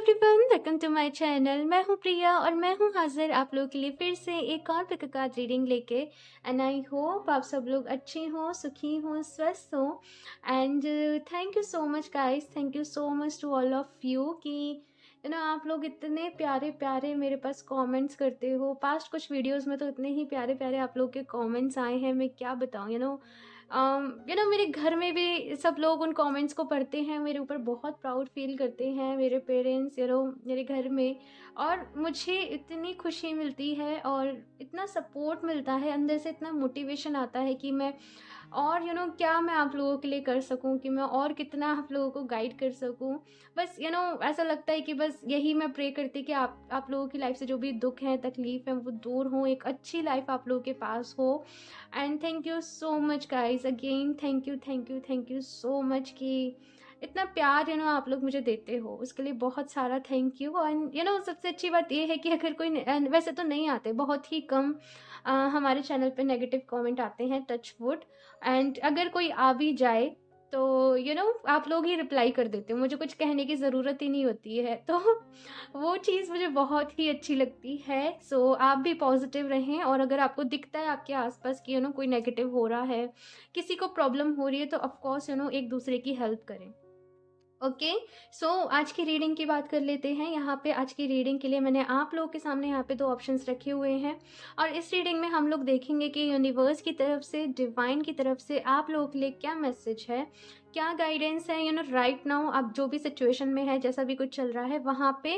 Everyone, welcome to my channel. मैं हूं प्रिया और मैं हूं हाजिर आप लोगों के लिए फिर से एक और पिक कार्ड रीडिंग लेके। एंड आई होप आप सब लोग अच्छे हों, सुखी हों, स्वस्थ हों। And thank you so much guys, thank you so much to all of you कि आप लोग इतने प्यारे प्यारे मेरे पास कमेंट्स करते हो। पास्ट कुछ वीडियोस में तो इतने ही प्यारे प्यारे आप लोग के कमेंट्स आए हैं, मैं क्या बताऊँ। मेरे घर में भी सब लोग उन कमेंट्स को पढ़ते हैं, मेरे ऊपर बहुत प्राउड फील करते हैं मेरे पेरेंट्स, मेरे घर में। और मुझे इतनी खुशी मिलती है और इतना सपोर्ट मिलता है, अंदर से इतना मोटिवेशन आता है कि मैं और क्या मैं आप लोगों के लिए कर सकूं, कि मैं और कितना आप लोगों को गाइड कर सकूं। बस ऐसा लगता है कि बस यही मैं प्रे करती कि आप लोगों की लाइफ से जो भी दुख हैं, तकलीफ हैं, वो दूर हो, एक अच्छी लाइफ आप लोगों के पास हो। And thank you so much guys, again thank you thank you thank you so much कि इतना प्यार आप लोग मुझे देते हो, उसके लिए बहुत सारा थैंक यू। एंड सबसे अच्छी बात ये है कि अगर कोई वैसे तो नहीं आते, बहुत ही कम हमारे चैनल पे नेगेटिव कमेंट आते हैं, टच वुड। एंड अगर कोई आ भी जाए तो आप लोग ही रिप्लाई कर देते हो, मुझे कुछ कहने की ज़रूरत ही नहीं होती है। तो वो चीज़ मुझे बहुत ही अच्छी लगती है। सो आप भी पॉजिटिव रहें, और अगर आपको दिखता है आपके आसपास कि कोई नेगेटिव हो रहा है, किसी को प्रॉब्लम हो रही है, तो ऑफ कोर्स एक दूसरे की हेल्प करें। ओके। सो आज की रीडिंग की बात कर लेते हैं। यहाँ पे आज की रीडिंग के लिए मैंने आप लोगों के सामने यहाँ पे 2 ऑप्शंस रखे हुए हैं, और इस रीडिंग में हम लोग देखेंगे कि यूनिवर्स की तरफ से, डिवाइन की तरफ से आप लोगों के लिए क्या मैसेज है, क्या गाइडेंस है। राइट नाउ आप जो भी सिचुएशन में है, जैसा भी कुछ चल रहा है, वहाँ पे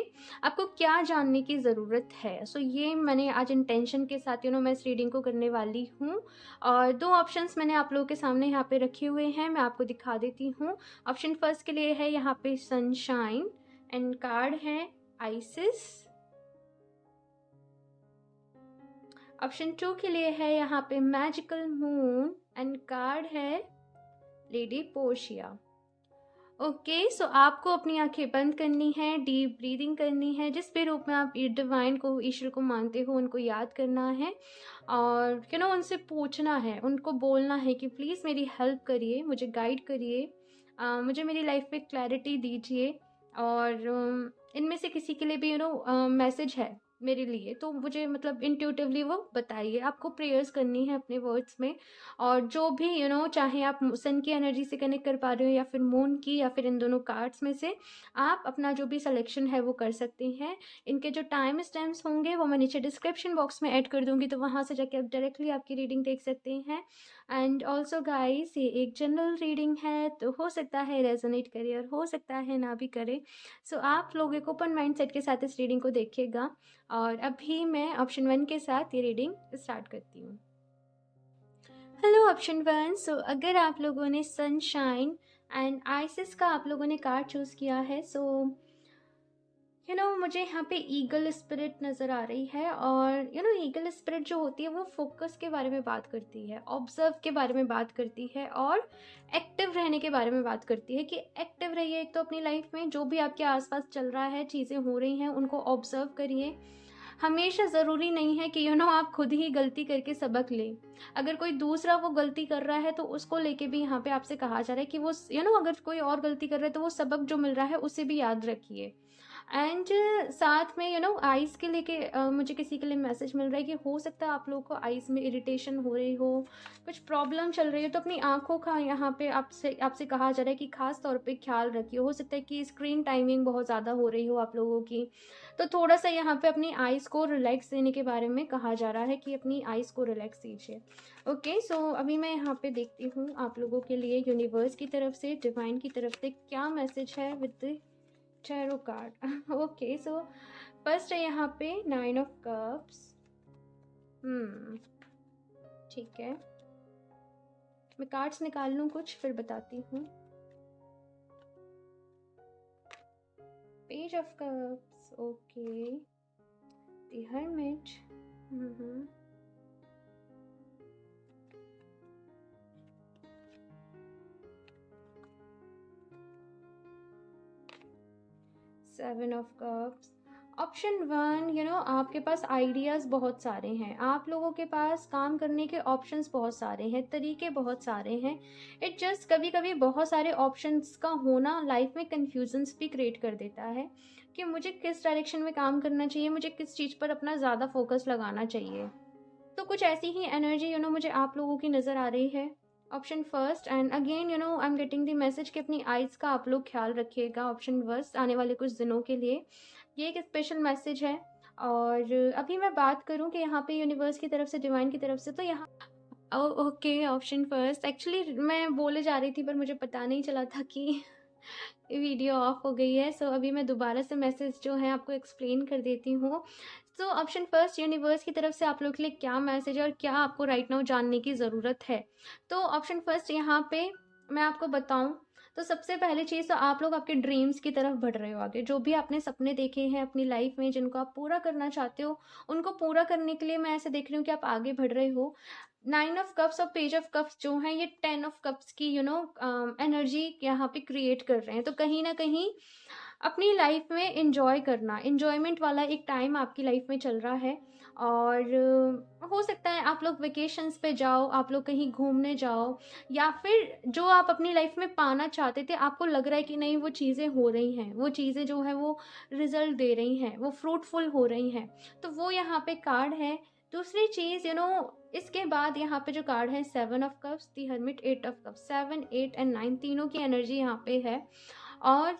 आपको क्या जानने की ज़रूरत है। सो ये मैंने आज इंटेंशन के साथ मैं इस रीडिंग को करने वाली हूँ। और 2 ऑप्शंस मैंने आप लोगों के सामने यहाँ पे रखे हुए हैं, मैं आपको दिखा देती हूँ। ऑप्शन फर्स्ट के लिए है यहाँ पे सनशाइन, एंड कार्ड है आइसिस। ऑप्शन 2 के लिए है यहाँ पे मैजिकल मून, एंड कार्ड है लेडी पोर्शिया। ओके। सो आपको अपनी आंखें बंद करनी है, डीप ब्रीदिंग करनी है, जिस भी रूप में आप डिवाइन को, ईश्वर को मानते हो, उनको याद करना है। और उनसे पूछना है, उनको बोलना है कि प्लीज़ मेरी हेल्प करिए, मुझे गाइड करिए, मुझे मेरी लाइफ पे क्लैरिटी दीजिए। और इनमें से किसी के लिए भी मैसेज है मेरे लिए, तो मुझे मतलब इंट्यूटिवली वो बताइए। आपको प्रेयर्स करनी है अपने वर्ड्स में, और जो भी चाहे आप सन की एनर्जी से कनेक्ट कर पा रहे हो, या फिर मून की, या फिर इन दोनों कार्ड्स में से आप अपना जो भी सिलेक्शन है वो कर सकते हैं। इनके जो टाइम स्टैम्प्स होंगे वो मैं नीचे डिस्क्रिप्शन बॉक्स में ऐड कर दूंगी, तो वहाँ से जाके आप डायरेक्टली आपकी रीडिंग देख सकते हैं। एंड ऑल्सो गाइस, ये एक जनरल रीडिंग है, तो हो सकता है रेजोनेट करे और हो सकता है ना भी करे। सो आप लोग एक ओपन माइंड सेट के साथ इस रीडिंग को देखिएगा। और अभी मैं ऑप्शन 1 के साथ ये रीडिंग स्टार्ट करती हूँ। Hello option 1। सो अगर आप लोगों ने सनशाइन एंड आइसिस का आप लोगों ने कार्ड चूज़ किया है, सो मुझे यहाँ पे ईगल स्पिरिट नज़र आ रही है। और ईगल स्पिरिट जो होती है वो फोकस के बारे में बात करती है, ऑब्जर्व के बारे में बात करती है, और एक्टिव रहने के बारे में बात करती है कि एक्टिव रहिए। एक तो अपनी लाइफ में जो भी आपके आसपास चल रहा है, चीज़ें हो रही हैं, उनको ऑब्जर्व करिए। हमेशा ज़रूरी नहीं है कि आप खुद ही गलती करके सबक लें। अगर कोई दूसरा वो गलती कर रहा है, तो उसको लेके भी यहाँ पे आपसे कहा जा रहा है कि वो अगर कोई और गलती कर रहा है, तो वो सबक जो मिल रहा है उसे भी याद रखिए। एंड साथ में आइज़ के लेके मुझे किसी के लिए मैसेज मिल रहा है कि हो सकता है आप लोगों को आइज़ में इरिटेशन हो रही हो, कुछ प्रॉब्लम चल रही है, तो अपनी आँखों का यहाँ पे आपसे कहा जा रहा है कि ख़ास तौर पे ख्याल रखिए। हो सकता है कि स्क्रीन टाइमिंग बहुत ज़्यादा हो रही हो आप लोगों की, तो थोड़ा-सा यहाँ पे अपनी आइज़ को रिलैक्स देने के बारे में कहा जा रहा है कि अपनी आइज़ को रिलैक्स दीजिए। ओके। सो अभी मैं यहाँ पे देखती हूँ आप लोगों के लिए यूनिवर्स की तरफ से, डिवाइन की तरफ से क्या मैसेज है with the tarot card. Okay. So first है यहाँ पे 9 ऑफ कप्स। ठीक है, मैं कार्ड्स निकाल लूँ कुछ, फिर बताती हूँ। Page of cups, okay, the hermit, 7 of cups, option one, आपके पास आइडियाज़ बहुत सारे हैं, आप लोगों के पास काम करने के ऑप्शंस बहुत सारे हैं, तरीके बहुत सारे हैं। इट जस्ट कभी कभी बहुत सारे ऑप्शंस का होना लाइफ में कन्फ्यूजन्स भी क्रिएट कर देता है कि मुझे किस डायरेक्शन में काम करना चाहिए, मुझे किस चीज़ पर अपना ज़्यादा फोकस लगाना चाहिए। तो कुछ ऐसी ही एनर्जी मुझे आप लोगों की नज़र आ रही है। Option first, and again I am getting the message कि अपनी आइज़ का आप लोग ख्याल रखिएगा ऑप्शन फर्स्ट आने वाले कुछ दिनों के लिए। ये एक स्पेशल मैसेज है। और अभी मैं बात करूं कि यहाँ पे यूनिवर्स की तरफ से, डिवाइन की तरफ से, तो यहाँ ओके ऑप्शन फर्स्ट, एक्चुअली मैं बोले जा रही थी पर मुझे पता नहीं चला था कि वीडियो ऑफ हो गई है। सो अभी मैं दोबारा से मैसेज जो है आपको एक्सप्लेन कर देती हूँ। सो ऑप्शन फर्स्ट, यूनिवर्स की तरफ से आप लोग के लिए क्या मैसेज है और क्या आपको राइट नाउ जानने की ज़रूरत है। तो ऑप्शन फर्स्ट यहाँ पे मैं आपको बताऊँ तो सबसे पहली चीज़ तो आप लोग आपके ड्रीम्स की तरफ बढ़ रहे हो आगे। जो भी आपने सपने देखे हैं अपनी लाइफ में जिनको आप पूरा करना चाहते हो, उनको पूरा करने के लिए मैं ऐसे देख रही हूँ कि आप आगे बढ़ रहे हो। 9 ऑफ कप्स और पेज ऑफ कप्स जो हैं ये 10 ऑफ कप्स की एनर्जी यहाँ पे क्रिएट कर रहे हैं। तो कहीं ना कहीं अपनी लाइफ में एंजॉय करना, एंजॉयमेंट वाला एक टाइम आपकी लाइफ में चल रहा है। और हो सकता है आप लोग वेकेशंस पे जाओ, आप लोग कहीं घूमने जाओ, या फिर जो आप अपनी लाइफ में पाना चाहते थे आपको लग रहा है कि नहीं वो चीज़ें हो रही हैं, वो चीज़ें जो है वो रिजल्ट दे रही हैं, वो फ्रूटफुल हो रही हैं। तो वो यहाँ पे कार्ड है। दूसरी चीज़ इसके बाद यहाँ पे जो कार्ड है 7 of cups, the hermit, 8 of cups, 7, 8 and 9 तीनों की एनर्जी यहाँ पे है। और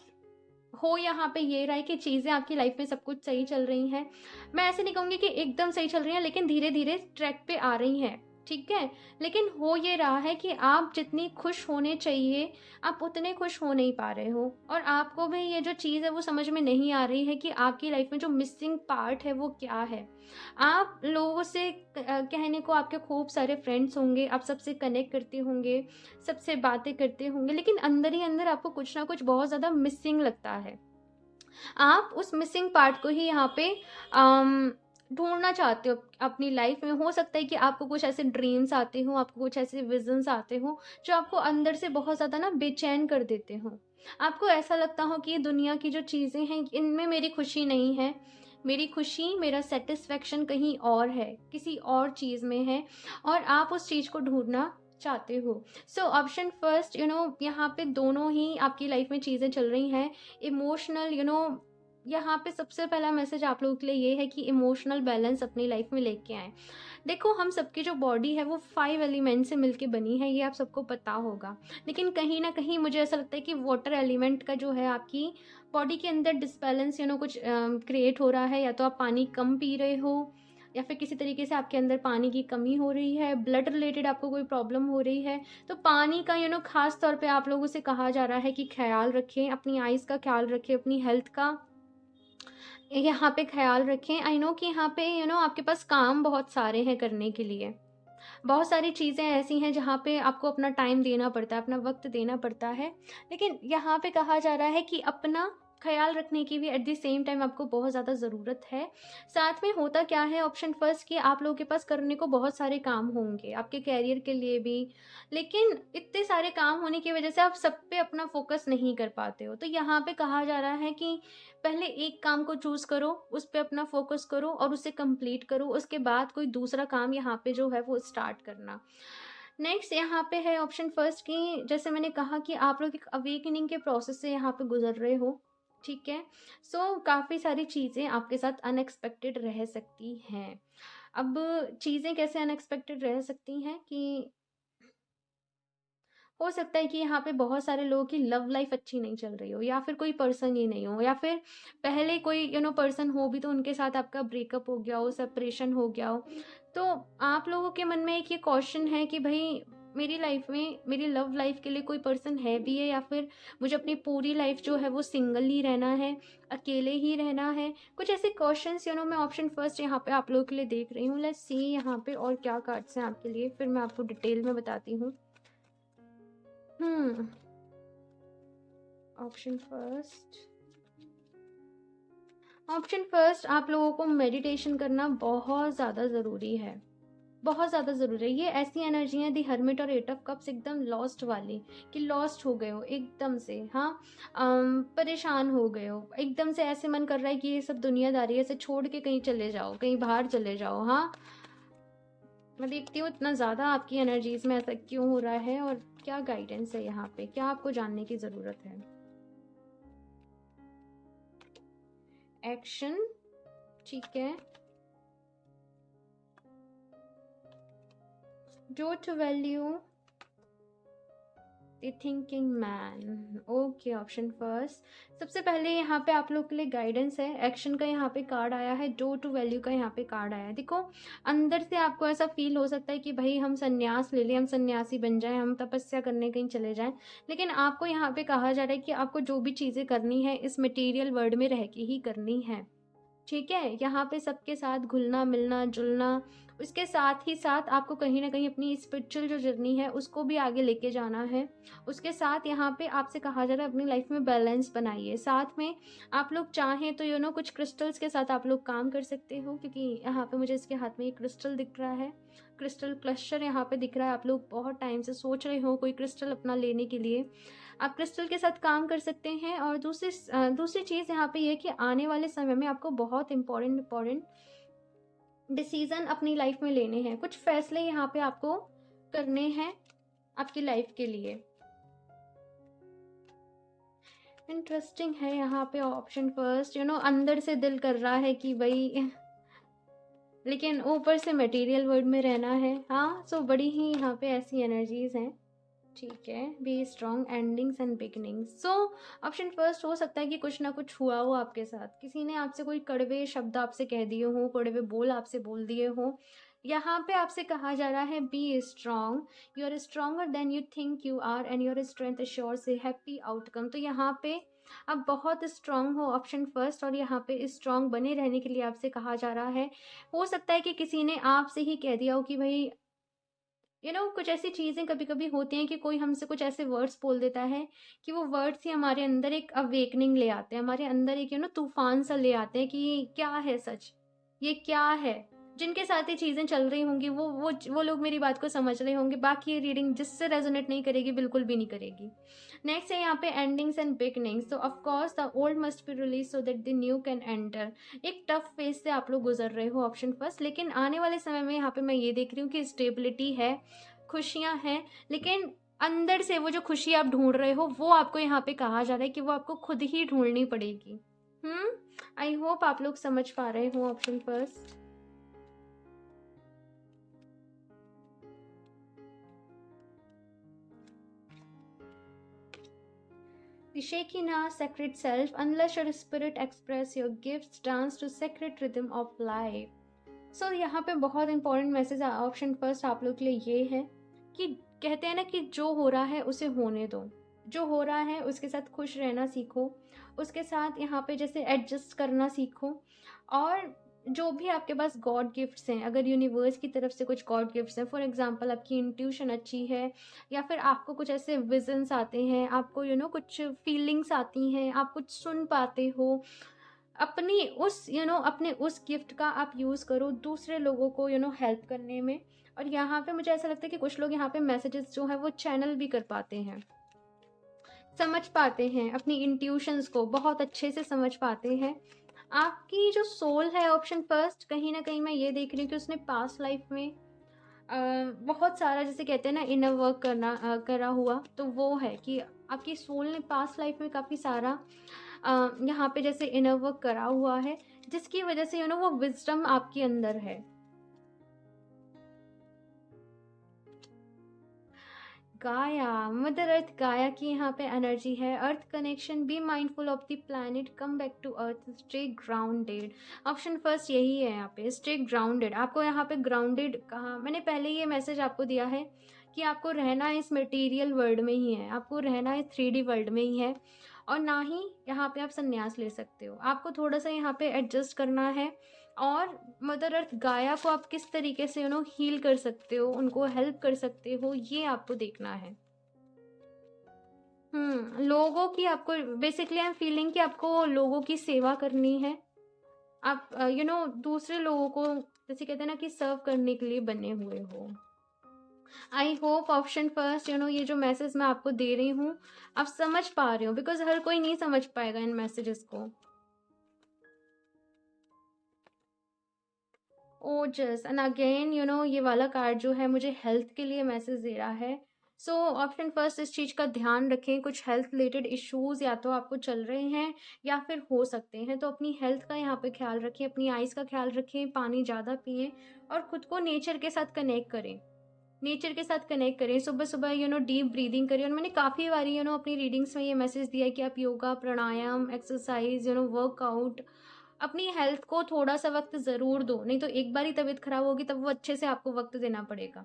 हो यहाँ पे ये रहा है कि चीज़ें आपकी लाइफ में सब कुछ सही चल रही हैं। मैं ऐसे नहीं कहूँगी कि एकदम सही चल रही हैं, लेकिन धीरे धीरे ट्रैक पे आ रही हैं, ठीक है। लेकिन हो ये रहा है कि आप जितनी खुश होने चाहिए आप उतने खुश हो नहीं पा रहे हो, और आपको भी ये जो चीज़ है वो समझ में नहीं आ रही है कि आपकी लाइफ में जो मिसिंग पार्ट है वो क्या है। आप लोगों से कहने को आपके खूब सारे फ्रेंड्स होंगे, आप सबसे कनेक्ट करते होंगे, सबसे बातें करते होंगे, लेकिन अंदर ही अंदर आपको कुछ ना कुछ बहुत ज़्यादा मिसिंग लगता है। आप उस मिसिंग पार्ट को ही यहाँ पे ढूंढना चाहते हो अपनी लाइफ में। हो सकता है कि आपको कुछ ऐसे ड्रीम्स आते हो, आपको कुछ ऐसे विजन्स आते हो जो आपको अंदर से बहुत ज़्यादा ना बेचैन कर देते हो। आपको ऐसा लगता हो कि ये दुनिया की जो चीज़ें हैं इनमें मेरी खुशी नहीं है, मेरी खुशी, मेरा सेटिस्फेक्शन कहीं और है, किसी और चीज़ में है, और आप उस चीज़ को ढूंढना चाहते हो। सो ऑप्शन फर्स्ट, यहाँ पे दोनों ही आपकी लाइफ में चीज़ें चल रही हैं। इमोशनल, यहाँ पे सबसे पहला मैसेज आप लोगों के लिए ये है कि इमोशनल बैलेंस अपनी लाइफ में लेके आएँ। देखो, हम सबकी जो बॉडी है वो 5 एलिमेंट से मिलके बनी है, ये आप सबको पता होगा। लेकिन कहीं न कहीं मुझे ऐसा लगता है कि वाटर एलिमेंट का जो है आपकी बॉडी के अंदर डिसबैलेंस कुछ क्रिएट हो रहा है। या तो आप पानी कम पी रहे हो, या फिर किसी तरीके से आपके अंदर पानी की कमी हो रही है, ब्लड रिलेटेड आपको कोई प्रॉब्लम हो रही है। तो पानी का ख़ास तौर पे आप लोगों से कहा जा रहा है कि ख़्याल रखें, अपनी आइज़ का ख़्याल रखें, अपनी हेल्थ का यहाँ पे ख़्याल रखें। आई नो कि यहाँ पे आपके पास काम बहुत सारे हैं करने के लिए। बहुत सारी चीज़ें ऐसी हैं जहाँ पे आपको अपना टाइम देना पड़ता है, अपना वक़्त देना पड़ता है। लेकिन यहाँ पे कहा जा रहा है कि अपना ख़्याल रखने की भी एट द सेम टाइम आपको बहुत ज़्यादा ज़रूरत है। साथ में होता क्या है ऑप्शन फर्स्ट, कि आप लोगों के पास करने को बहुत सारे काम होंगे, आपके करियर के लिए भी। लेकिन इतने सारे काम होने की वज़ह से आप सब पे अपना फ़ोकस नहीं कर पाते हो। तो यहाँ पे कहा जा रहा है कि पहले एक काम को चूज़ करो, उस पे अपना फ़ोकस करो और उसे कंप्लीट करो। उसके बाद कोई दूसरा काम यहाँ पे जो है वो स्टार्ट करना। नेक्स्ट यहाँ पे है ऑप्शन फर्स्ट, कि जैसे मैंने कहा कि आप लोग एक अवेकनिंग के प्रोसेस से यहाँ पे गुज़र रहे हो, ठीक है। सो काफ़ी सारी चीज़ें आपके साथ अनएक्सपेक्टेड रह सकती हैं। अब चीज़ें कैसे अनएक्सपेक्टेड रह सकती हैं कि हो सकता है कि यहाँ पे बहुत सारे लोगों की लव लाइफ अच्छी नहीं चल रही हो, या फिर कोई पर्सन ही नहीं हो, या फिर पहले कोई पर्सन हो भी तो उनके साथ आपका ब्रेकअप हो गया हो, सेपरेशन हो गया हो। तो आप लोगों के मन में एक ये क्वेश्चन है कि भाई मेरी लाइफ में, मेरी लव लाइफ के लिए कोई पर्सन है भी है, या फिर मुझे अपनी पूरी लाइफ जो है वो सिंगल ही रहना है, अकेले ही रहना है। कुछ ऐसे क्वेश्चंस मैं ऑप्शन फर्स्ट यहाँ पे आप लोगों के लिए देख रही हूँ। लेट्स सी यहाँ पे और क्या कार्ड्स हैं आपके लिए, फिर मैं आपको डिटेल में बताती हूँ। ऑप्शन फर्स्ट, ऑप्शन फर्स्ट, आप लोगों को मेडिटेशन करना बहुत ज़्यादा ज़रूरी है। बहुत ज़्यादा ज़रूरी है। ये ऐसी एनर्जी है दी हर्मिट और एट ऑफ कप्स, एकदम लॉस्ट वाली, कि लॉस्ट हो गए हो एकदम से, हाँ, परेशान हो गए हो एकदम से, ऐसे मन कर रहा है कि ये सब दुनियादारी ऐसे छोड़ के कहीं चले जाओ, कहीं बाहर चले जाओ। हाँ, मैं देखती हूँ इतना ज़्यादा आपकी एनर्जीज में ऐसा क्यों हो रहा है और क्या गाइडेंस है यहाँ पे, क्या आपको जानने की ज़रूरत है। एक्शन, ठीक है। Don't value the thinking man, okay, option first. सबसे पहले यहाँ पे आप लोग के लिए गाइडेंस है, एक्शन का यहाँ पे कार्ड आया है, डो टू वैल्यू का यहाँ पे कार्ड आया है। देखो, अंदर से आपको ऐसा फील हो सकता है कि भाई हम संन्यास ले लें, हम सन्यासी बन जाएं, हम तपस्या करने कहीं चले जाएं, लेकिन आपको यहाँ पे कहा जा रहा है कि आपको जो भी चीज़ें करनी है इस मटेरियल वर्ल्ड में रह के ही करनी है, ठीक है। यहाँ पे सबके साथ घुलना मिलना जुलना, उसके साथ ही साथ आपको कहीं ना कहीं अपनी स्पिरिचुअल जो जर्नी है उसको भी आगे लेके जाना है। उसके साथ यहाँ पे आपसे कहा जा रहा है अपनी लाइफ में बैलेंस बनाइए। साथ में आप लोग चाहें तो कुछ क्रिस्टल्स के साथ आप लोग काम कर सकते हो, क्योंकि यहाँ पे मुझे इसके हाथ में एक क्रिस्टल दिख रहा है, क्रिस्टल क्लस्टर यहाँ पे दिख रहा है। आप लोग बहुत टाइम से सोच रहे हो कोई क्रिस्टल अपना लेने के लिए, आप क्रिस्टल के साथ काम कर सकते हैं। और दूसरी चीज़ यहाँ पे ये कि आने वाले समय में आपको बहुत इम्पोर्टेंट डिसीजन अपनी लाइफ में लेने हैं, कुछ फैसले यहाँ पे आपको करने हैं आपकी लाइफ के लिए। इंटरेस्टिंग है यहाँ पे ऑप्शन फर्स्ट, अंदर से दिल कर रहा है कि भाई, लेकिन ऊपर से मटेरियल वर्ल्ड में रहना है। हाँ, सो बड़ी ही यहाँ पे ऐसी एनर्जीज हैं, ठीक है। Be strong, endings and beginnings. So option first, हो सकता है कि कुछ ना कुछ हुआ हो आपके साथ, किसी ने आपसे कोई कड़वे शब्द आपसे कह दिए हो, कड़वे बोल आपसे बोल दिए हो। यहाँ पे आपसे कहा जा रहा है be strong, you are stronger than you think you are and your strength ensures a happy outcome. तो यहाँ पे आप बहुत स्ट्रांग हो, ऑप्शन फर्स्ट, और यहाँ पे स्ट्रांग बने रहने के लिए आपसे कहा जा रहा है। हो सकता है कि किसी ने आपसे ही कह दिया हो कि भाई, कुछ ऐसी चीज़ें कभी कभी होती हैं कि कोई हमसे कुछ ऐसे वर्ड्स बोल देता है कि वो वर्ड्स ही हमारे अंदर एक अवेकनिंग ले आते हैं, हमारे अंदर एक तूफान सा ले आते हैं कि क्या है सच, ये क्या है। जिनके साथ ये चीज़ें चल रही होंगी वो लोग मेरी बात को समझ रहे होंगे, बाकी ये रीडिंग जिससे रेजोनेट नहीं करेगी बिल्कुल भी नहीं करेगी। नेक्स्ट है यहाँ पे एंडिंग्स एंड बिगनिंग्स। तो of course the old must be release so that the new can enter. एक टफ फेज से आप लोग गुजर रहे हो, ऑप्शन फर्स्ट, लेकिन आने वाले समय में यहाँ पे मैं ये देख रही हूँ कि स्टेबिलिटी है, खुशियाँ हैं, लेकिन अंदर से वो जो खुशी आप ढूंढ रहे हो वो आपको यहाँ पे कहा जा रहा है कि वो आपको खुद ही ढूंढनी पड़ेगी। आई होप आप लोग समझ पा रहे हो option first. The Shekinah sacred self, unless your spirit express your gifts, dance to sacred rhythm of life. So यहाँ पे बहुत इंपॉर्टेंट मैसेज ऑप्शन फर्स्ट आप लोग के लिए ये है कि कहते हैं ना कि जो हो रहा है उसे होने दो, जो हो रहा है उसके साथ खुश रहना सीखो, उसके साथ यहाँ पे जैसे एडजस्ट करना सीखो। और जो भी आपके पास गॉड गिफ्ट्स हैं, अगर यूनिवर्स की तरफ से कुछ गॉड गिफ्ट्स हैं, फॉर एग्जांपल आपकी इंट्यूशन अच्छी है, या फिर आपको कुछ ऐसे विजन्स आते हैं, आपको कुछ फीलिंग्स आती हैं, आप कुछ सुन पाते हो, अपनी उस अपने उस गिफ्ट का आप यूज़ करो दूसरे लोगों को हेल्प करने में। और यहाँ पे मुझे ऐसा लगता है कि कुछ लोग यहाँ पे मैसेजेस जो है वो चैनल भी कर पाते हैं, समझ पाते हैं, अपनी इंट्यूशंस को बहुत अच्छे से समझ पाते हैं। आपकी जो सोल है ऑप्शन फर्स्ट, कहीं ना कहीं मैं ये देख रही हूँ कि उसने पास्ट लाइफ में बहुत सारा, जैसे कहते हैं ना, इनर वर्क करा हुआ, तो वो है कि आपकी सोल ने पास्ट लाइफ में काफ़ी सारा यहाँ पे जैसे इनर वर्क करा हुआ है, जिसकी वजह से वो विजडम आपके अंदर है। गाया, मदर अर्थ गाया की यहाँ पे एनर्जी है। Earth connection, be mindful of the planet, come back to earth, stay grounded. Option first यही है यहाँ पे, स्टे ग्राउंडेड। आपको यहाँ पे ग्राउंडेड कहा, मैंने पहले ये मैसेज आपको दिया है कि आपको रहना इस मटेरियल वर्ल्ड में ही है, आपको रहना इस 3D वर्ल्ड में ही है, और ना ही यहाँ पे आप संन्यास ले सकते हो। आपको थोड़ा सा यहाँ पे एडजस्ट करना है, और मदर अर्थ गाया को आप किस तरीके से हील कर सकते हो, उनको हेल्प कर सकते हो, ये आपको देखना है। लोगों की आपको बेसिकली आई एम फीलिंग कि आपको लोगों की सेवा करनी है। आप दूसरे लोगों को जैसे कहते हैं ना कि सर्व करने के लिए बने हुए हो। आई होप ऑप्शन फर्स्ट ये जो मैसेज मैं आपको दे रही हूँ आप समझ पा रहे हो, बिकॉज हर कोई नहीं समझ पाएगा इन मैसेजेस को। ओ जस्ट एंड अगेन ये वाला कार्ड जो है मुझे हेल्थ के लिए मैसेज दे रहा है। सो ऑप्शन फर्स्ट इस चीज़ का ध्यान रखें, कुछ हेल्थ रिलेटेड इश्यूज या तो आपको चल रहे हैं या फिर हो सकते हैं, तो अपनी हेल्थ का यहाँ पे ख्याल रखें, अपनी आइज़ का ख्याल रखें, पानी ज़्यादा पिएं और खुद को नेचर के साथ कनेक्ट करें। नेचर के साथ कनेक्ट करें, सुबह सुबह डीप ब्रीदिंग करें। और मैंने काफ़ी बारी अपनी रीडिंग्स में ये मैसेज दिया है कि आप योगा, प्राणायाम, एक्सरसाइज, वर्कआउट, अपनी हेल्थ को थोड़ा सा वक्त ज़रूर दो, नहीं तो एक बार ही तबीयत खराब होगी तब वो अच्छे से आपको वक्त देना पड़ेगा।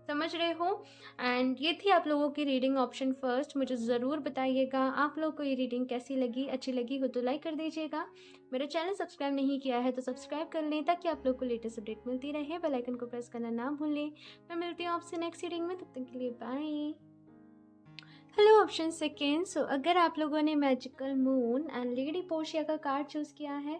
समझ रहे हो? एंड ये थी आप लोगों की रीडिंग ऑप्शन फर्स्ट। मुझे ज़रूर बताइएगा आप लोगों को ये रीडिंग कैसी लगी, अच्छी लगी हो तो लाइक कर दीजिएगा। मेरा चैनल सब्सक्राइब नहीं किया है तो सब्सक्राइब कर लें ताकि आप लोग को लेटेस्ट अपडेट मिलती रहे। बेल आइकन को प्रेस करना ना भूलें। मैं मिलती हूँ आपसे नेक्स्ट रीडिंग में, तब तक के लिए bye. Hello option second. So अगर आप लोगों ने magical moon and lady Portia का कार्ड चूज़ किया है,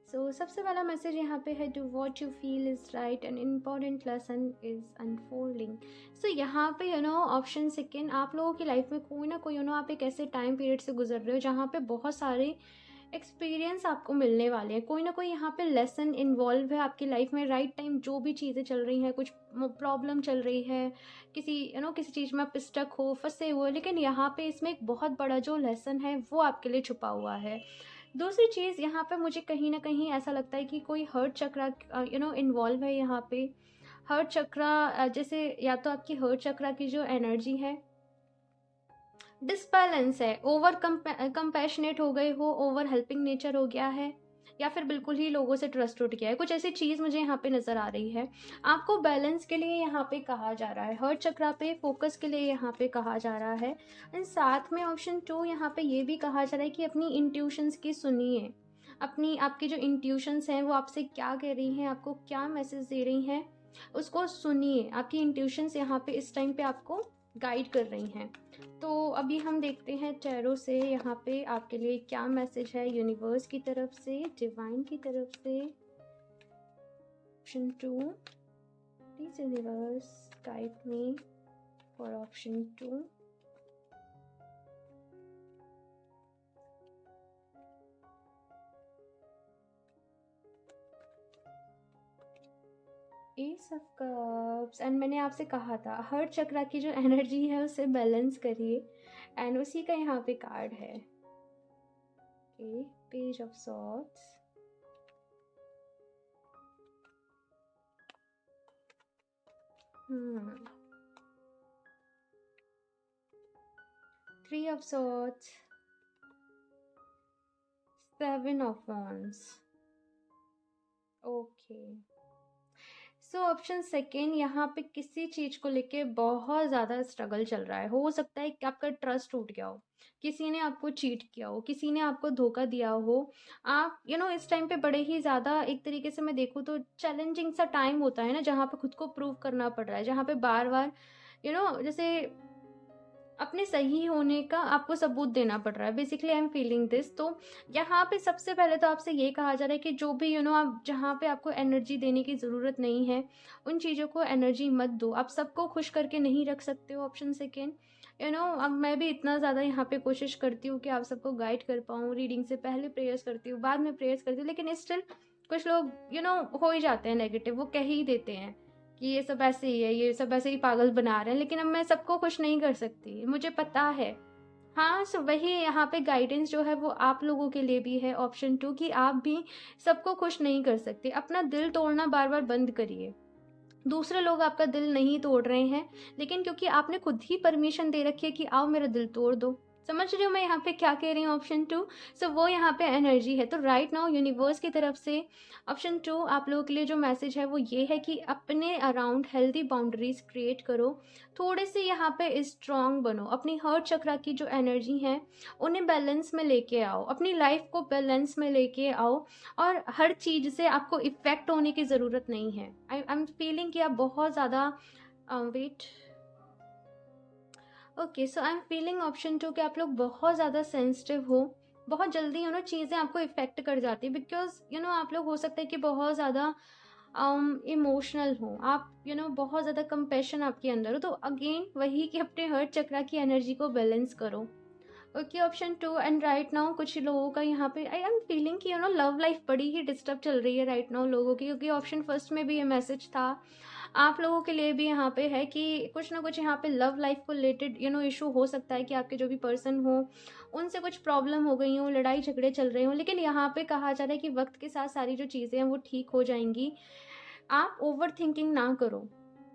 सो सबसे वाला मैसेज यहाँ पे है, do what you feel is right an important lesson is unfolding. So यहाँ पे ऑप्शन सेकेंड, आप लोगों की लाइफ में कोई ना कोई आप एक ऐसे टाइम पीरियड से गुजर रहे हो जहाँ पे बहुत सारे एक्सपीरियंस आपको मिलने वाले हैं। कोई ना कोई यहाँ पे लेसन इन्वॉल्व है आपकी लाइफ में। राइट टाइम जो भी चीज़ें चल रही हैं, कुछ प्रॉब्लम चल रही है, किसी किसी चीज़ में आप स्टक हो, फंसे हुए, लेकिन यहाँ पे इसमें एक बहुत बड़ा जो लेसन है वो आपके लिए छुपा हुआ है। दूसरी चीज़ यहाँ पे मुझे कहीं ना कहीं ऐसा लगता है कि कोई हर्ट चक्रा इन्वॉल्व है यहाँ पे। हर्ट चक्रा जैसे या तो आपकी हर्ट चक्रा की जो एनर्जी है डिसबैलेंस है, ओवर कंपैशनेट हो गए हो, ओवर हेल्पिंग नेचर हो गया है, या फिर बिल्कुल ही लोगों से ट्रस्ट उठ गया है, कुछ ऐसी चीज़ मुझे यहाँ पे नज़र आ रही है। आपको बैलेंस के लिए यहाँ पे कहा जा रहा है, हर्ट चक्रा पे फोकस के लिए यहाँ पे कहा जा रहा है। एंड साथ में ऑप्शन 2 यहाँ पे ये भी कहा जा रहा है कि अपनी इंट्यूशंस की सुनिए। आपकी जो इंट्यूशंस हैं वो आपसे क्या कह रही हैं, आपको क्या मैसेज दे रही हैं, उसको सुनिए। आपकी इंट्यूशंस यहाँ पे इस टाइम पे आपको गाइड कर रही हैं। तो अभी हम देखते हैं टैरो से यहाँ पे आपके लिए क्या मैसेज है यूनिवर्स की तरफ से, डिवाइन की तरफ से। Option 2, please universe guide me for option 2। S of cups. And मैंने आपसे कहा था हर्ट चक्रा की जो एनर्जी है उसे बैलेंस करिए, एंड उसी का यहाँ पे कार्ड है। Okay, page of swords, three of swords, seven of wands. Okay, so option second, यहाँ पे किसी चीज़ को लेके बहुत ज़्यादा स्ट्रगल चल रहा है। हो सकता है कि आपका ट्रस्ट टूट गया हो, किसी ने आपको चीट किया हो, किसी ने आपको धोखा दिया हो। आप इस टाइम पे बड़े ही ज़्यादा, एक तरीके से मैं देखूँ तो चैलेंजिंग सा टाइम होता है ना, जहाँ पे खुद को प्रूव करना पड़ रहा है, जहाँ पे बार बार जैसे अपने सही होने का आपको सबूत देना पड़ रहा है। Basically I am feeling this. तो यहाँ पे सबसे पहले तो आपसे ये कहा जा रहा है कि जो भी आप जहाँ पे आपको एनर्जी देने की ज़रूरत नहीं है उन चीज़ों को एनर्जी मत दो। आप सबको खुश करके नहीं रख सकते हो। ऑप्शन सेकेंड, अब मैं भी इतना ज़्यादा यहाँ पे कोशिश करती हूँ कि आप सबको गाइड कर पाऊँ। रीडिंग से पहले प्रेयर्स करती हूँ, बाद में प्रेयर्स करती हूँ, लेकिन स्टिल कुछ लोग हो ही जाते हैं नेगेटिव, वो कह ही देते हैं कि ये सब ऐसे ही है, ये सब ऐसे ही पागल बना रहे हैं। लेकिन अब मैं सबको खुश नहीं कर सकती, मुझे पता है। हाँ, सो वही यहाँ पे गाइडेंस जो है वो आप लोगों के लिए भी है, ऑप्शन 2, कि आप भी सबको खुश नहीं कर सकते। अपना दिल तोड़ना बार बार बंद करिए। दूसरे लोग आपका दिल नहीं तोड़ रहे हैं, लेकिन क्योंकि आपने खुद ही परमिशन दे रखी है कि आओ मेरा दिल तोड़ दो। समझ रहे हो मैं यहाँ पे क्या कह रही हूँ? ऑप्शन 2, सो वो यहाँ पे एनर्जी है। तो राइट नाउ यूनिवर्स की तरफ से ऑप्शन 2 आप लोगों के लिए जो मैसेज है वो ये है कि अपने अराउंड हेल्दी बाउंड्रीज क्रिएट करो, थोड़े से यहाँ पे स्ट्रांग बनो, अपनी हर्ट चक्रा की जो एनर्जी है उन्हें बैलेंस में लेके आओ, अपनी लाइफ को बैलेंस में लेके आओ, और हर चीज़ से आपको इफ़ेक्ट होने की ज़रूरत नहीं है। आई एम फीलिंग कि आप बहुत ज़्यादा wait okay, so I am feeling option 2 कि आप लोग बहुत ज़्यादा सेंसिटिव हो, बहुत जल्दी चीज़ें आपको इफ़ेक्ट कर जाती है। बिकॉज आप लोग हो सकता है कि बहुत ज़्यादा इमोशनल हो, आप बहुत ज़्यादा कंपैशन आपके अंदर हो, तो अगेन वही कि अपने हर्ट चक्रा की एनर्जी को बैलेंस करो। Okay, option 2, and right now कुछ लोगों का यहाँ पे आई एम फीलिंग कि लव लाइफ बड़ी ही डिस्टर्ब चल रही है राइट नाउ लोगों की, क्योंकि ऑप्शन फर्स्ट में भी ये मैसेज था, आप लोगों के लिए भी यहाँ पे है कि कुछ ना कुछ यहाँ पे लव लाइफ को रिलेटेड इशू हो सकता है कि आपके जो भी पर्सन हो उनसे कुछ प्रॉब्लम हो गई हो, लड़ाई झगड़े चल रहे हो, लेकिन यहाँ पे कहा जा रहा है कि वक्त के साथ सारी जो चीज़ें हैं वो ठीक हो जाएंगी। आप ओवर थिंकिंग ना करो।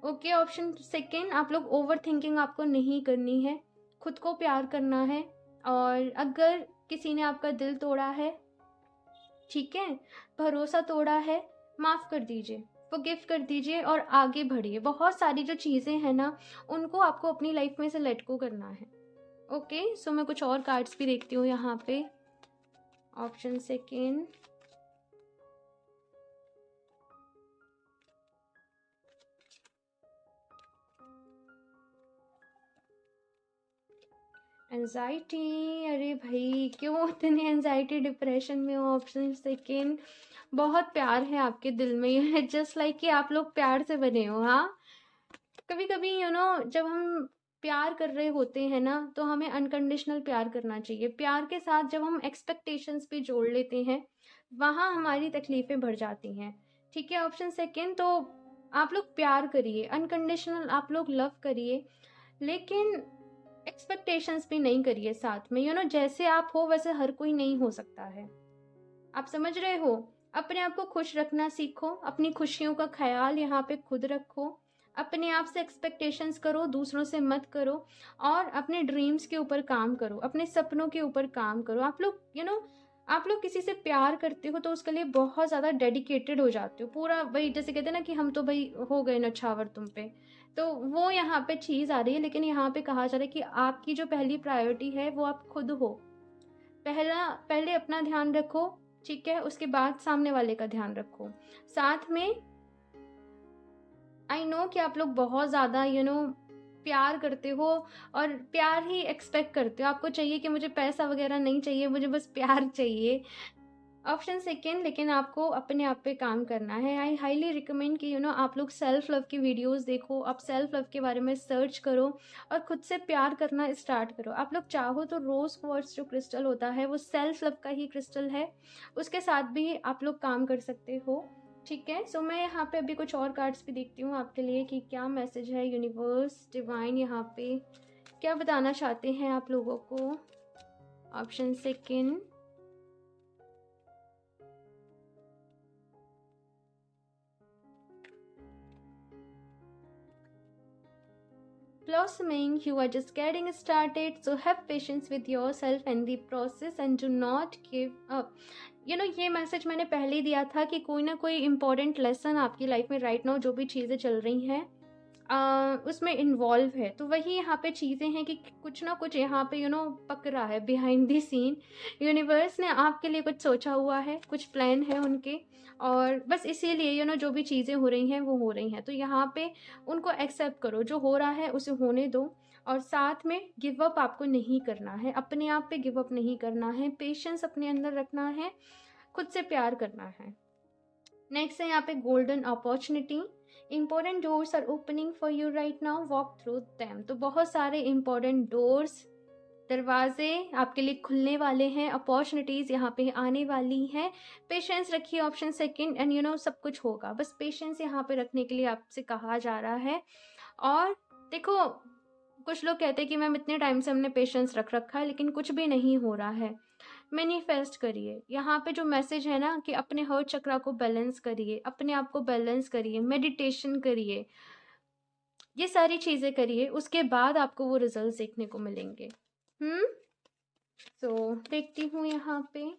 ओके, ऑप्शन सेकेंड, आप लोग ओवर थिंकिंग आपको नहीं करनी है, खुद को प्यार करना है, और अगर किसी ने आपका दिल तोड़ा है, ठीक है, भरोसा तोड़ा है, माफ़ कर दीजिए, फॉरगिव कर दीजिए और आगे बढ़िए। बहुत सारी जो चीज़ें हैं ना उनको आपको अपनी लाइफ में से लेट गो करना है। ओके, सो मैं कुछ और कार्ड्स भी देखती हूँ यहाँ पे। ऑप्शन सेकेंड, एंजाइटी, अरे भाई क्यों इतनी एंजाइटी डिप्रेशन में हो। ऑप्शन सेकेंड, बहुत प्यार है आपके दिल में, जस्ट लाइक कि आप लोग प्यार से बने हो। हाँ, कभी कभी जब हम प्यार कर रहे होते हैं ना तो हमें अनकंडीशनल प्यार करना चाहिए। प्यार के साथ जब हम एक्सपेक्टेशंस भी जोड़ लेते हैं वहाँ हमारी तकलीफ़ें बढ़ जाती हैं। ठीक है, ऑप्शन सेकेंड, तो आप लोग प्यार करिए, अनकंडीशनल आप लोग लव करिए, लेकिन एक्सपेक्टेशंस भी नहीं करिए साथ में। जैसे आप हो वैसे हर कोई नहीं हो सकता है, आप समझ रहे हो। अपने आप को खुश रखना सीखो, अपनी खुशियों का ख्याल यहाँ पे खुद रखो, अपने आप से एक्सपेक्टेशंस करो, दूसरों से मत करो, और अपने ड्रीम्स के ऊपर काम करो, अपने सपनों के ऊपर काम करो। आप लोग आप लोग किसी से प्यार करते हो तो उसके लिए बहुत ज़्यादा डेडिकेटेड हो जाते हो, पूरा वही जैसे कहते हैं ना कि हम तो भाई हो गए नछावर तुम पे, तो वो यहाँ पे चीज़ आ रही है। लेकिन यहाँ पे कहा जा रहा है कि आपकी जो पहली प्रायोरिटी है वो आप खुद हो। पहले अपना ध्यान रखो, ठीक है, उसके बाद सामने वाले का ध्यान रखो। साथ में आई नो कि आप लोग बहुत ज़्यादा प्यार करते हो और प्यार ही एक्सपेक्ट करते हो, आपको चाहिए कि मुझे पैसा वगैरह नहीं चाहिए, मुझे बस प्यार चाहिए। ऑप्शन सेकेंड, लेकिन आपको अपने आप पे काम करना है। आई हाईली रिकमेंड कि आप लोग सेल्फ लव की वीडियोस देखो, आप सेल्फ लव के बारे में सर्च करो और खुद से प्यार करना स्टार्ट करो। आप लोग चाहो तो रोज़ क्वार्ट्ज जो क्रिस्टल होता है वो सेल्फ लव का ही क्रिस्टल है, उसके साथ भी आप लोग काम कर सकते हो। ठीक है, सो मैं यहाँ पे अभी कुछ और कार्ड्स भी देखती हूँ आपके लिए कि क्या मैसेज है यूनिवर्स डिवाइन यहाँ पे क्या बताना चाहते हैं आप लोगों को। Option second, blossoming, you are just getting started, so have patience with yourself and the process and do not give up। ये मैसेज मैंने पहले ही दिया था कि कोई ना कोई इम्पोर्टेंट लेसन आपकी लाइफ में राइट नाउ जो भी चीज़ें चल रही हैं उसमें इन्वॉल्व है, तो वही यहाँ पे चीज़ें हैं कि कुछ ना कुछ यहाँ पे पक रहा है बिहाइंड द सीन। यूनिवर्स ने आपके लिए कुछ सोचा हुआ है, कुछ प्लान है उनके, और बस इसीलिए जो भी चीज़ें हो रही हैं वो हो रही हैं, तो यहाँ पे उनको एक्सेप्ट करो, जो हो रहा है उसे होने दो। और साथ में गिव अप आपको नहीं करना है, अपने आप पे गिव अप नहीं करना है, पेशेंस अपने अंदर रखना है, खुद से प्यार करना है। नेक्स्ट है यहाँ पे golden opportunity, important doors are opening for you right now, walk through them. तो बहुत सारे इंपॉर्टेंट डोर्स, दरवाजे आपके लिए खुलने वाले हैं, अपॉर्चुनिटीज़ यहाँ पे आने वाली हैं। पेशेंस रखिए, ऑप्शन सेकंड, एंड सब कुछ होगा, बस पेशेंस यहाँ पे रखने के लिए आपसे कहा जा रहा है। और देखो, कुछ लोग कहते हैं कि मैम इतने टाइम से हमने पेशेंस रख रखा है लेकिन कुछ भी नहीं हो रहा है। मैनिफेस्ट करिए, यहाँ पे जो मैसेज है ना कि अपने हर्ट चक्रा को बैलेंस करिए, अपने आप को बैलेंस करिए, मेडिटेशन करिए, ये सारी चीज़ें करिए, उसके बाद आपको वो रिजल्ट देखने को मिलेंगे। तो देखती हूँ यहाँ पे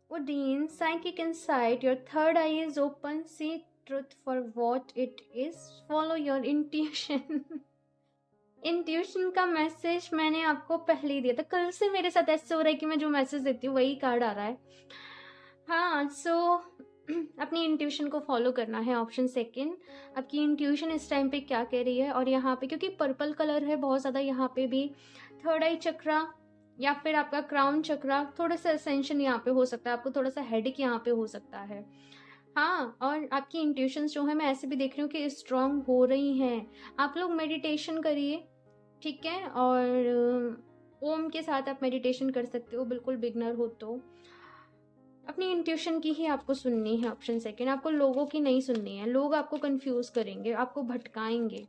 Odin, psychic insight, your third eye is open, see truth for what it is, follow your intuition। Intuition का मैसेज मैंने आपको पहले ही दिया था, कल से मेरे साथ ऐसे हो रहा है कि मैं जो मैसेज देती हूँ वही कार्ड आ रहा है। हाँ, सो अपनी इंट्यूशन को फॉलो करना है। ऑप्शन सेकंड, आपकी इंट्यूशन इस टाइम पे क्या कह रही है। और यहाँ पे क्योंकि पर्पल कलर है बहुत ज़्यादा, यहाँ पे भी थर्ड आई चक्रा या फिर आपका क्राउन चक्रा, थोड़ा सा असेंशन यहाँ पे हो सकता है, आपको थोड़ा सा हेडेक यहाँ पे हो सकता है। हाँ, और आपकी इंट्यूशंस जो है मैं ऐसे भी देख रही हूँ कि स्ट्रांग हो रही हैं। आप लोग मेडिटेशन करिए, ठीक है, और ओम के साथ आप मेडिटेशन कर सकते हो, बिल्कुल बिगनर हो तो। अपनी इंट्यूशन की ही आपको सुननी है। ऑप्शन सेकेंड, आपको लोगों की नहीं सुननी है, लोग आपको कंफ्यूज करेंगे, आपको भटकाएंगे।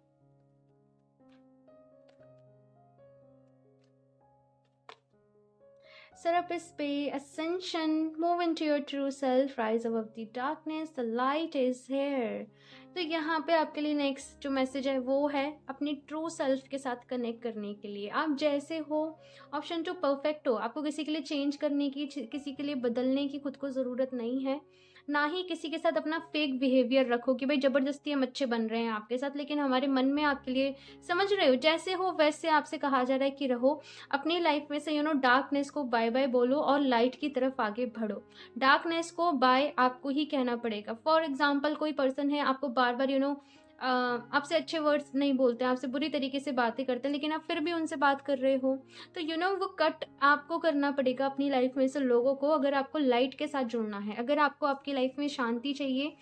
Serapis Bay, Ascension, move into your true self, rise above the darkness, the light is here. तो यहाँ पे आपके लिए नेक्स्ट जो मैसेज है वो है अपनी ट्रू सेल्फ के साथ कनेक्ट करने के लिए। आप जैसे हो, ऑप्शन टू परफेक्ट हो, आपको किसी के लिए चेंज करने की, किसी के लिए बदलने की खुद को ज़रूरत नहीं है। ना ही किसी के साथ अपना फेक बिहेवियर रखो कि भाई ज़बरदस्ती हम अच्छे बन रहे हैं आपके साथ, लेकिन हमारे मन में आपके लिए, समझ रहे हो, जैसे हो वैसे आपसे कहा जा रहा है कि रहो। अपनी लाइफ में से डार्कनेस को बाय बाय बोलो और लाइट की तरफ आगे बढ़ो। डार्कनेस को बाय आपको ही कहना पड़ेगा। फॉर एग्जाम्पल, कोई पर्सन है आपको बार बार आपसे अच्छे वर्ड्स नहीं बोलते हैं, आपसे बुरी तरीके से बातें करते हैं, लेकिन आप फिर भी उनसे बात कर रहे हो, तो वो कट आपको करना पड़ेगा अपनी लाइफ में से लोगों को, अगर आपको लाइट के साथ जुड़ना है, अगर आपको आपकी लाइफ में शांति चाहिए,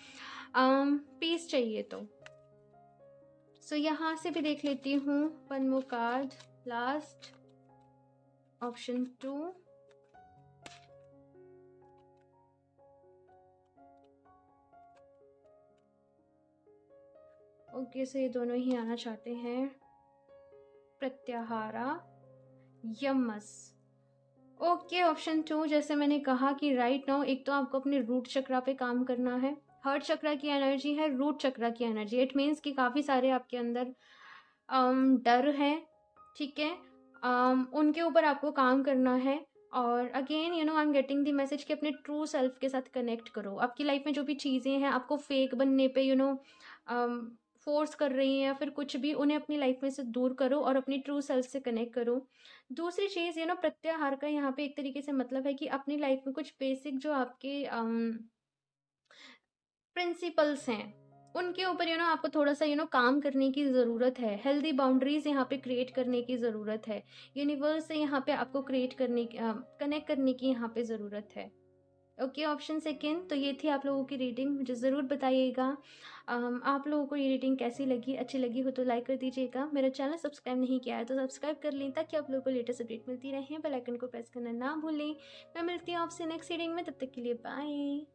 पीस चाहिए तो। सो यहाँ से भी देख लेती हूँ one more card, last option 2। Okay, so ये दोनों ही आना चाहते हैं। प्रत्याहारा, यमस। ओके, ऑप्शन 2, जैसे मैंने कहा कि राइट नाउ एक तो आपको अपने रूट चक्रा पे काम करना है। हार्ट चक्रा की एनर्जी है, रूट चक्रा की एनर्जी, इट मीन्स कि काफ़ी सारे आपके अंदर डर है, ठीक है, उनके ऊपर आपको काम करना है। और again I am getting the message कि अपने ट्रू सेल्फ के साथ कनेक्ट करो। आपकी लाइफ में जो भी चीज़ें हैं आपको फेक बनने पे फोर्स कर रही हैं या फिर कुछ भी, उन्हें अपनी लाइफ में से दूर करो और अपनी ट्रू सेल्फ से कनेक्ट करो। दूसरी चीज़ प्रत्याहार का यहाँ पे एक तरीके से मतलब है कि अपनी लाइफ में कुछ बेसिक जो आपके प्रिंसिपल्स हैं उनके ऊपर आपको थोड़ा सा काम करने की ज़रूरत है। हेल्दी बाउंड्रीज यहाँ पे क्रिएट करने की ज़रूरत है। यूनिवर्स से यहाँ पे आपको क्रिएट करने की, कनेक्ट करने की यहाँ पे ज़रूरत है। Okay, option second. तो ये थी आप लोगों की रीडिंग, मुझे ज़रूर बताइएगा आप लोगों को ये रीडिंग कैसी लगी। अच्छी लगी हो तो लाइक कर दीजिएगा। मेरा चैनल सब्सक्राइब नहीं किया है तो सब्सक्राइब कर लें ताकि आप लोगों को लेटेस्ट अपडेट मिलती रहे। बेल आइकन को प्रेस करना ना भूलें। मैं मिलती हूँ आपसे नेक्स्ट रीडिंग में, तब तक के लिए बाय।